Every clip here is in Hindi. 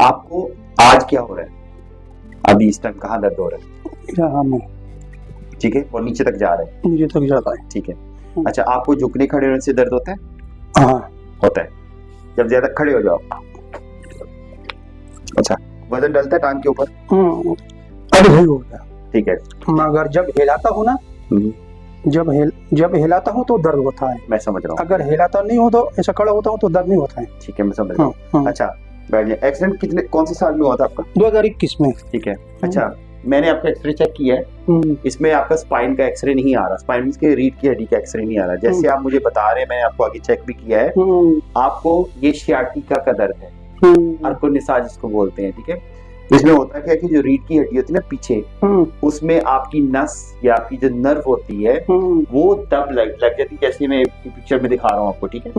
आपको आज क्या हो रहा है? अभी इस टाइम कहाँ दर्द हो रहा है? यहाँ में ठीक है, और नीचे तक जा रहा है? नीचे तक जाता है। ठीक है। अच्छा, आपको झुकने खड़े होने से दर्द होता है? हाँ होता है। जब ज्यादा खड़े हो जाओ। अच्छा, वजन डलता है टांग के ऊपर? अभी नहीं होता। ठीक है। मगर जब हिलाता हूँ ना, जब हिलाता हूँ तो दर्द होता है। मैं समझ रहा हूँ। अगर हिलाता नहीं हो तो ऐसा खड़ा होता हूँ तो दर्द नहीं होता है। ठीक है, मैं समझ रहा हूँ। अच्छा, बैठ जाइए। एक्सीडेंट कौन से साल में हुआ था आपका? 2021 में। ठीक है। अच्छा, मैंने आपका एक्सरे चेक किया है, इसमें आपका स्पाइन का एक्सरे नहीं आ रहा, स्पाइन के रीढ़ की हड्डी का एक्सरे नहीं आ रहा। जैसे आप मुझे बता रहे हैं, मैंने आपको आगे चेक भी किया है, आपको ये सियाटिका का दर्द है, अर्कोनिसा जिसको बोलते हैं। ठीक है, इसमें होता क्या है कि जो रीढ़ की हड्डी होती है ना पीछे, उसमें आपकी नस या आपकी जो नर्व होती है वो दब लग जाती है, जैसे मैं पिक्चर में दिखा रहा हूँ आपको। ठीक है,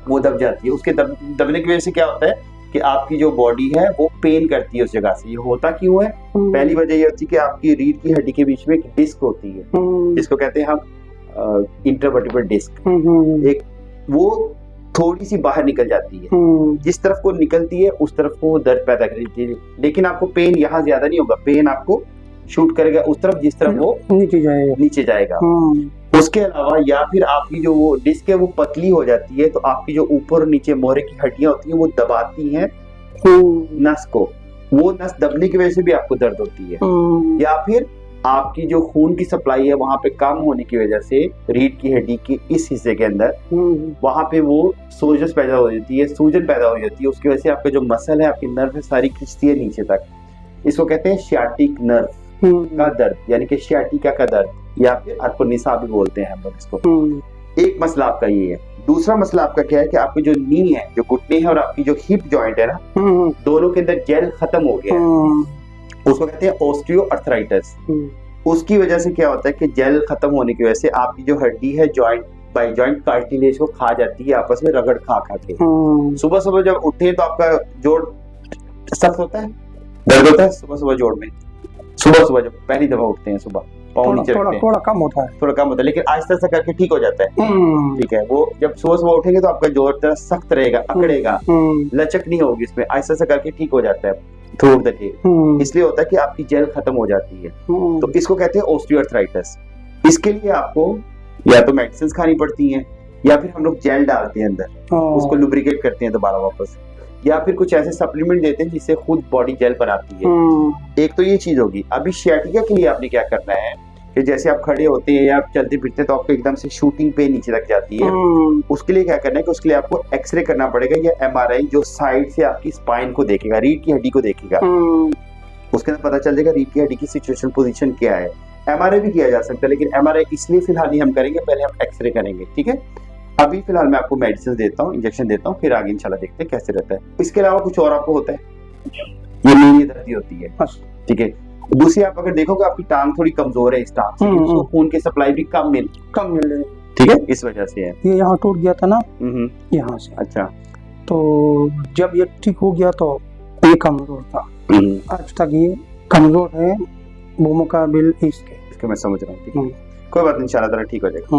वो दब जाती है। उसके दबने की वजह से क्या होता है कि आपकी जो बॉडी है वो पेन करती है उस जगह से। ये होता क्यों है? पहली वजह ये होती है कि आपकी रीढ़ की हड्डी के बीच में एक डिस्क होती है, जिसको कहते हैं हम इंटरवर्टिब्रल डिस्क। एक वो थोड़ी सी बाहर निकल जाती है, जिस तरफ को निकलती है उस तरफ को दर्द पैदा करती है। लेकिन आपको पेन यहाँ ज्यादा नहीं होगा, पेन आपको शूट करेगा उस तरफ जिस तरफ वो नीचे जाएगा। उसके अलावा या फिर आपकी जो वो डिस्क है वो पतली हो जाती है, तो आपकी जो ऊपर और नीचे मोहरे की हड्डियां होती हैं वो दबाती हैं नस को। वो नस दबने की वजह से भी आपको दर्द होती है। या फिर आपकी जो खून की सप्लाई है वहां पे कम होने की वजह से रीढ़ की हड्डी के इस हिस्से के अंदर वहां पे वो सोजस पैदा हो जाती है, सूजन पैदा हो जाती है। उसकी वजह से आपका जो मसल है, आपकी नर्व है, सारी खिंचती है नीचे तक। इसको कहते हैं सियाटिक नर्व का दर्द, यानी कि सियाटिका का दर्द, या फिर अर्कोनिसा भी बोलते हैं हम लोग इसको। एक मसला आपका ये है। दूसरा मसला आपका क्या है कि आपकी जो नी है, जो घुटने है और आपकी जो हिप जॉइंट है ना, दोनों के अंदर जेल खत्म हो गया है। उसको कहते हैं ऑस्टियोआर्थराइटिस। उसकी वजह से क्या होता है कि जेल खत्म होने की वजह से आपकी जो हड्डी है जॉइंट बाय जॉइंट कार्टिलेज को खा जाती है आपस में रगड़ खा के। सुबह सुबह जब उठे तो आपका जोड़ सख्त होता है, दर्द होता है सुबह सुबह जोड़ में। सुबह सुबह जब पहली दफा उठते हैं सुबह, पाँव नीचे रखते हैं, थोड़ा कम होता है, थोड़ा कम होता है, लेकिन आहिस्ता आहिस्ता करके ठीक हो जाता है। ठीक है, वो जब सुबह सुबह उठेंगे तो आपका जोड़ तरह सख्त रहेगा, अकड़ेगा, लचक नहीं होगी इसमें, आहिस्ता आहिस्ता करके ठीक हो जाता है थ्रू द डे। इसलिए होता है कि आपकी जेल खत्म हो जाती है, तो इसको कहते हैं ऑस्टियोआर्थराइटिस। इसके लिए आपको या तो मेडिसिन खानी पड़ती हैं, या फिर हम लोग जेल डालते हैं अंदर, उसको लुब्रिकेट करते हैं दोबारा वापस, या फिर कुछ ऐसे सप्लीमेंट देते हैं जिससे खुद बॉडी जेल बनाती है। एक तो ये चीज होगी। अभी सियाटिका के लिए आपने क्या करना है कि जैसे आप खड़े होते हैं या आप चलते फिरते हैं तो आपको एकदम से शूटिंग पेन नीचे तक जाती है। उसके लिए क्या करना है कि उसके लिए आपको एक्सरे करना पड़ेगा, या एमआरआई जो साइड से आपकी स्पाइन को देखेगा, रीढ़ की हड्डी को देखेगा। उसके अंदर पता चल जाएगा रीढ़ की हड्डी की सिचुएशन पोजीशन क्या है। एमआरआई भी किया जा सकता है, लेकिन एमआरआई इसलिए फिलहाल नहीं हम करेंगे, पहले हम एक्सरे करेंगे। ठीक है, अभी फिलहाल मैं आपको मेडिसिन देता हूँ, इंजेक्शन देता हूँ, फिर आगे इंशाल्लाह देखते हैं कैसे रहता है। इसके अलावा कुछ और आपको होता है? ये मेरी दर्द होती है। ठीक है, दूसरी आप अगर देखोगे आपकी टांग थोड़ी कमजोर है, इस टांग से उसको खून की सप्लाई भी कम मिल रही है। ठीक है, इस वजह से है। ये यहाँ टूट गया था ना, यहाँ से। अच्छा, तो जब ये ठीक हो गया तो ये कमजोर था, आज तक ये कमजोर है वो मुकाबिल इसके। मैं समझ रहा हूँ। कोई बात नहीं, इंशाल्लाह ताला ठीक हो जाएगा।